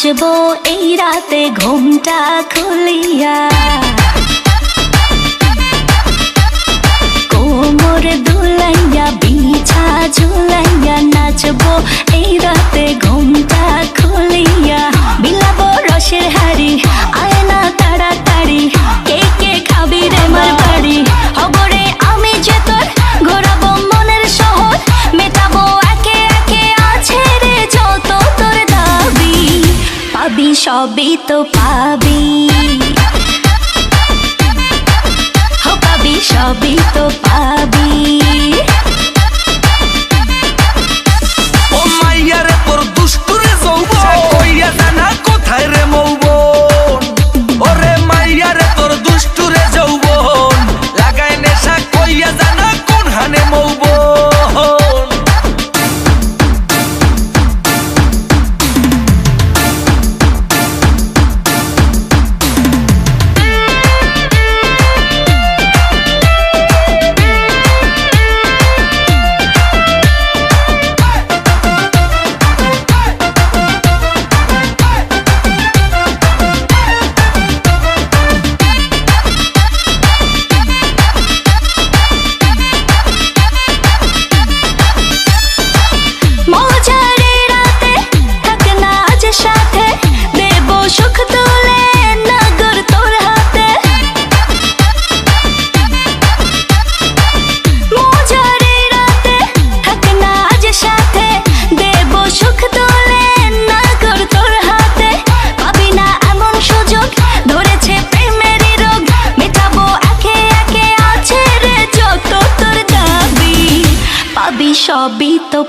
নাচবো এই রাতে ঘুমটা খুলিয়া, কোমর দুলাইয়া বিছা ঝুলাইয়া নাচবো এই রাতে ঘুমটা খুলিয়া। বিলাবো রসের হাড়ি আয়না তাড়াতাড়ি, কে কে খাবি রে মার বাড়ি। হবরে আমি যে তোর ঘোরাবো মনের শহর, মেটাবো একে একে আছে রে যত তোর দাবি। পাবি সবই তো পাবি, পাবি সবই তো পাবি। ও মাইয়া রে তোর দুষ্টুরে যৌবন কইয়া জানা কোথায় রে মৌবন। ওরে মাইয়া রে তোর দুষ্টুরে যৌবন লাগায় নেশা কইয়া জানা কোন হানে মৌবন। সবই তো